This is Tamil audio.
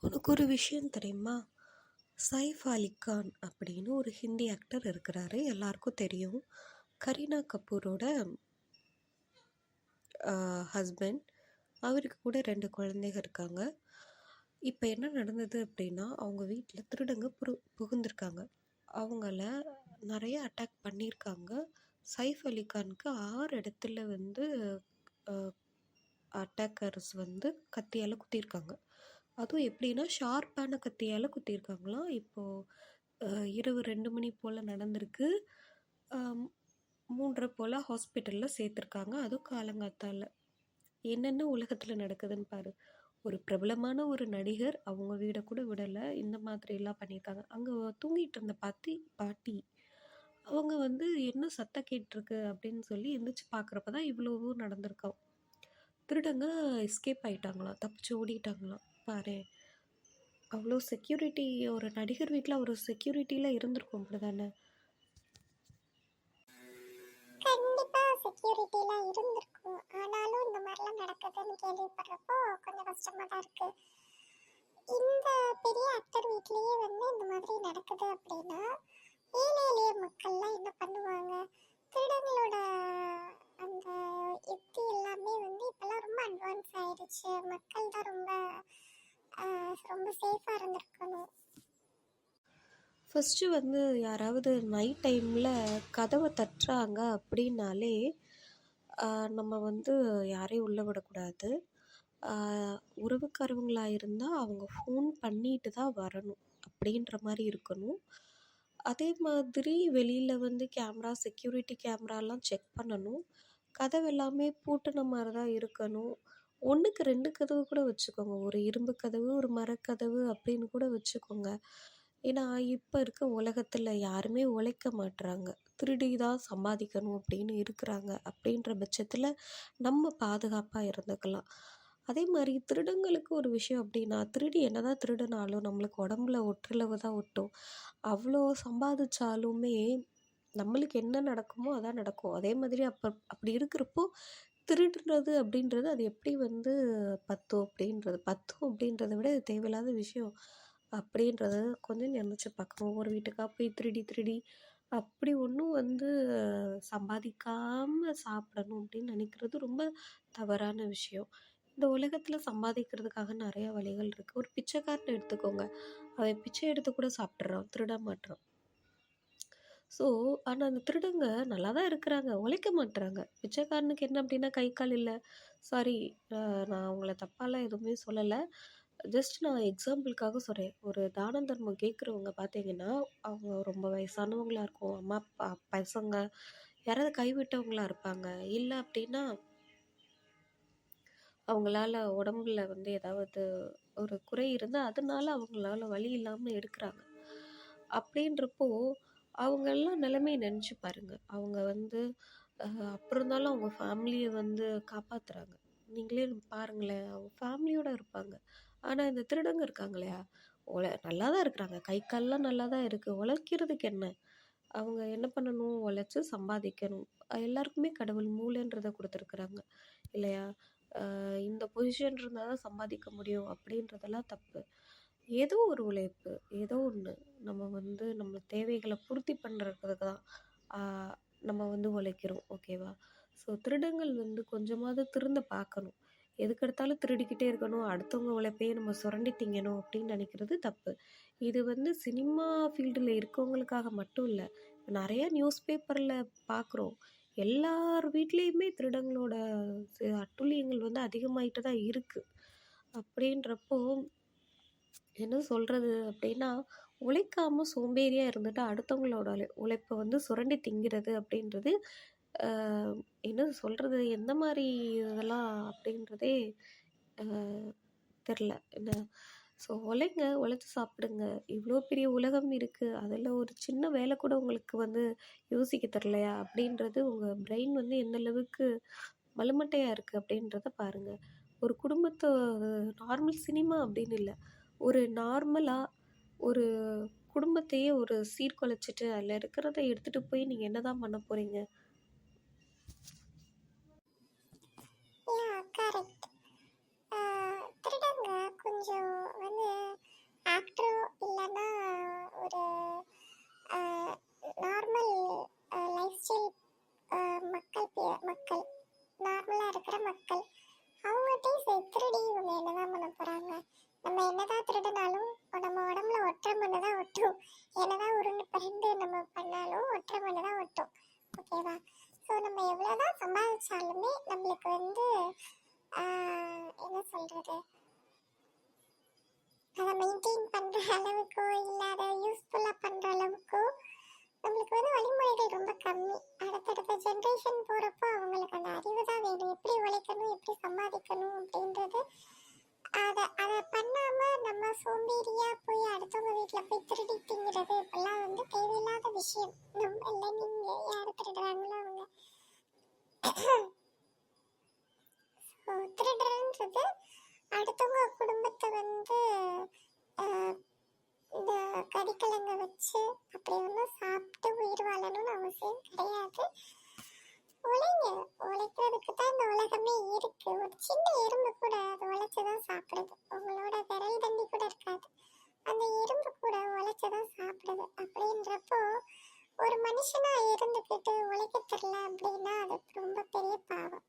உனக்கு ஒரு விஷயம் தெரியுமா? சைஃப் அலி கான் அப்படின்னு ஒரு ஹிந்தி ஆக்டர் இருக்கிறாரு, எல்லாருக்கும் தெரியும். கரீனா கபூரோட ஹஸ்பண்ட். அவருக்கு கூட 2 குழந்தைங்க இருக்காங்க. இப்போ என்ன நடந்தது அப்படின்னா, அவங்க வீட்டில் திருடங்க புகுந்திருக்காங்க. அவங்கள நிறைய அட்டாக் பண்ணியிருக்காங்க. சைஃப் அலி கானுக்கு 6 இடத்துல அட்டாக்கர்ஸ் கத்தியால் குத்தியிருக்காங்க. அதுவும் எப்படின்னா ஷார்ப்பான கத்தியால் குத்தியிருக்காங்களாம். இப்போது இரவு 2 மணி போல் நடந்திருக்கு. 3:30 போல் ஹாஸ்பிட்டலில் சேர்த்துருக்காங்க. அதுவும் காலங்காத்தால். என்னென்ன உலகத்தில் நடக்குதுன்னு பாரு. ஒரு பிரபலமான ஒரு நடிகர் அவங்க வீடை கூட விடலை, இந்த மாதிரிலாம் பண்ணியிருக்காங்க. அங்கே தூங்கிட்டு இருந்த பாட்டி அவங்க என்ன சத்தம் கேட்டிருக்கு அப்படின்னு சொல்லி எந்திரிச்சு பார்க்குறப்ப தான் இவ்வளவும் நடந்திருக்கோம். திருடங்க எஸ்கேப் ஆகிட்டாங்களாம், தப்பிச்சு ஓடிட்டாங்களாம். பாரு, அவ்வளோ செக்யூரிட்டி. ஒரு நடிகர் வீட்டில் ஒரு செக்யூரிட்டியில் இருந்திருக்கும், அப்படி தானே? கண்டிப்பாக செக்யூரிட்டிலாம் இருந்திருக்கும். ஆனாலும் இந்த மாதிரிலாம் நடக்குதுன்னு கேள்விப்படுறப்போ கொஞ்சம் கஷ்டமாக தான் இருக்குது. இந்த பெரிய ஆக்டர் வீட்லேயே இந்த மாதிரி நடக்குது அப்படின்னா ஏழை எளிய மக்கள்லாம் என்ன பண்ணுவாங்க? திருடங்களோட அந்த யுக்தி எல்லாமே இப்போல்லாம் ரொம்ப அட்வான்ஸ் ஆயிடுச்சு. மக்கள் தான் ரொம்ப ரொம்ப சேஃபாக இருந்திருக்கணும். ஃபஸ்ட்டு யாராவது நைட் டைமில் கதவை தட்டுறாங்க அப்படின்னாலே நம்ம யாரையும் உள்ளே விடக்கூடாது. உறவுக்காரவங்களாக இருந்தால் அவங்க ஃபோன் பண்ணிட்டு தான் வரணும் அப்படின்ற மாதிரி இருக்கணும். அதே மாதிரி வெளியில் கேமரா, செக்யூரிட்டி கேமராலாம் செக் பண்ணணும். கதவு எல்லாமே பூட்டின மாதிரி தான் இருக்கணும். 1க்கு 2 கதவு கூட வச்சுக்கோங்க. ஒரு இரும்பு கதவு, ஒரு மரக்கதவு அப்படின்னு கூட வச்சுக்கோங்க. ஏன்னா இப்போ இருக்க உலகத்தில் யாருமே உழைக்க மாட்டுறாங்க, திருடி தான் சம்பாதிக்கணும் அப்படின்னு இருக்கிறாங்க. அப்படின்ற பட்சத்தில் நம்ம பாதுகாப்பாக இருந்துக்கலாம். அதே மாதிரி திருடங்களுக்கு ஒரு விஷயம் அப்படின்னா, திருடி என்ன தான் திருடினாலும் நம்மளுக்கு உடம்புல ஒற்றளவு தான் ஒட்டும். அவ்வளோ சம்பாதிச்சாலுமே நம்மளுக்கு என்ன நடக்குமோ அதான் நடக்கும். அதே மாதிரி அப்படி இருக்கிறப்போ திருடுறது அப்படின்றது அது எப்படி பத்தும் அப்படின்றத விட இது தேவையில்லாத விஷயம் அப்படின்றத கொஞ்சம் நினச்சி பார்க்கணும். ஒவ்வொரு வீட்டுக்காக போய் திருடி அப்படி ஒன்றும் சம்பாதிக்காமல் சாப்பிடணும் அப்படின்னு நினைக்கிறது ரொம்ப தவறான விஷயம். இந்த உலகத்தில் சம்பாதிக்கிறதுக்காக நிறையா வழிகள் இருக்குது. ஒரு பிச்சைக்காரனை எடுத்துக்கோங்க, அவன் பிச்சை எடுத்து கூட சாப்பிட்றான், திருட மாட்றான். ஸோ ஆனால் அந்த திருடங்க நல்லா தான் இருக்கிறாங்க, உழைக்க மாட்டுறாங்க. பிச்சைக்காரனுக்கு என்ன அப்படின்னா கை கால் இல்லை. சாரி, நான் அவங்கள தப்பாலாம் எதுவுமே சொல்லலை. ஜஸ்ட் நான் எக்ஸாம்பிளுக்காக சொல்கிறேன். ஒரு தான தர்மம் கேட்குறவங்க பார்த்தீங்கன்னா, அவங்க ரொம்ப வயசானவங்களாக இருக்கும், அம்மா அப்பா பசங்க யாராவது கைவிட்டவங்களாக இருப்பாங்க. இல்லை அப்படின்னா அவங்களால உடம்புல ஏதாவது ஒரு குறை இருந்தால் அதனால அவங்களால வழி இல்லாமல் எடுக்கிறாங்க. அப்படின்றப்போ அவங்கெல்லாம் நிலைமையை நினச்சி பாருங்கள். அவங்க அப்புறம் இருந்தாலும் அவங்க ஃபேமிலியை காப்பாற்றுறாங்க. நீங்களே பாருங்களேன், அவங்க ஃபேமிலியோடு இருப்பாங்க. ஆனால் இந்த திருடங்க இருக்காங்க இல்லையா, நல்லா தான் இருக்கிறாங்க, கை கால்லாம் நல்லா தான் இருக்குது, உழைக்கிறதுக்கு என்ன? அவங்க என்ன பண்ணணும்? உழைச்சி சம்பாதிக்கணும். எல்லாருக்குமே கடவுள் மூளைன்றதை கொடுத்துருக்குறாங்க இல்லையா? இந்த பொசிஷன் இருந்தால் தான் சம்பாதிக்க முடியும் அப்படின்றதெல்லாம் தப்பு. ஏதோ ஒரு உழைப்பு, ஏதோ ஒன்று நம்ம நம்ம தேவைகளை பூர்த்தி பண்ணுறதுக்கு தான் நம்ம உழைக்கிறோம், ஓகேவா? ஸோ திருடங்கள் கொஞ்சமாவது திருந்த பார்க்கணும். எதுக்கெடுத்தாலும் திருடிக்கிட்டே இருக்கணும், அடுத்தவங்க உழைப்பையே நம்ம சுரண்டி திங்கணும் அப்படின்னு நினைக்கிறது தப்பு. இது சினிமா ஃபீல்டில் இருக்கவங்களுக்காக மட்டும் இல்லை, நிறையா நியூஸ் பேப்பரில் பார்க்குறோம். எல்லார் வீட்லேயுமே திருடங்களோட அட்டூழியங்கள் அதிகமாகிட்டு தான் இருக்குது. அப்படின்றப்போ என்ன சொல்கிறது அப்படின்னா, உழைக்காமல் சோம்பேறியாக இருந்துட்டு அடுத்தவங்களோட உழைப்பை சுரண்டி திங்கிறது அப்படின்றது என்ன சொல்கிறது, எந்த மாதிரி இதெல்லாம் அப்படின்றதே தெரில என்ன. ஸோ உழைங்க, உழைச்சி சாப்பிடுங்க. இவ்வளோ பெரிய உலகம் இருக்குது, அதில் ஒரு சின்ன வேலை கூட உங்களுக்கு யோசிக்க தரலையா அப்படின்றது உங்கள் பிரெயின் எந்த அளவுக்கு மலுமட்டையாக இருக்குது அப்படின்றத பாருங்கள். ஒரு குடும்பத்தை நார்மல் சினிமா அப்படின்னு இல்லை, ஒரு நார்மலாக ஒரு குடும்பத்தையே ஒரு சீர்குலைச்சிட்டு அதில் இருக்கிறத எடுத்துகிட்டு போய் நீங்கள் என்ன தான் பண்ண போகிறீங்க? கரெக்ட். திருடங்க கொஞ்சம் அதை மெயின்டைன் பண்ற அளவுக்கோ இல்லை அதை யூஸ்ஃபுல்லா பண்ற அளவுக்கோ நம்மளுக்கு வந்து வழிமுறைகள் ரொம்ப கம்மி. அடுத்தடுத்த ஜென்ரேஷன் போறப்போ அவங்களுக்கு அந்த அறிவு தான் வேணும், எப்படி உழைக்கணும் எப்படி சம்பாதிக்கணும் அப்படின்றது. அதை பண்ணாம நம்ம சோம்பேறியா போய் அடுத்தவங்க வீட்டுல போய் திருடி திங்கிறது இப்பெல்லாம் வந்து தேவையில்லாத விஷயம். நம்ம இல்லை, நீங்க யாரு திருடுறாங்களோ அவங்க. திருடுறன்றது அடுத்தவங்க குடும்பத்தை வந்து இந்த கறிக்கிழங்க வச்சு அப்படி ஒன்றும் சாப்பிட்டு உயிர் வாழணும்னு அவசியம் கிடையாது. உழைங்க, உழைக்கிறதுக்கு தான் இந்த உலகமே இருக்கு. ஒரு சின்ன எறும்பு கூட அது உழைச்சுதான் சாப்பிடுது. உங்களோட விரல் தண்டி கூட இருக்காது, அந்த எறும்பு கூட உழைச்சுதான் சாப்பிடுது. அப்படின்றப்போ ஒரு மனுஷனா இருந்துக்கிட்டு உழைக்க தெரியல அப்படின்னா அது ரொம்ப பெரிய பாவம்.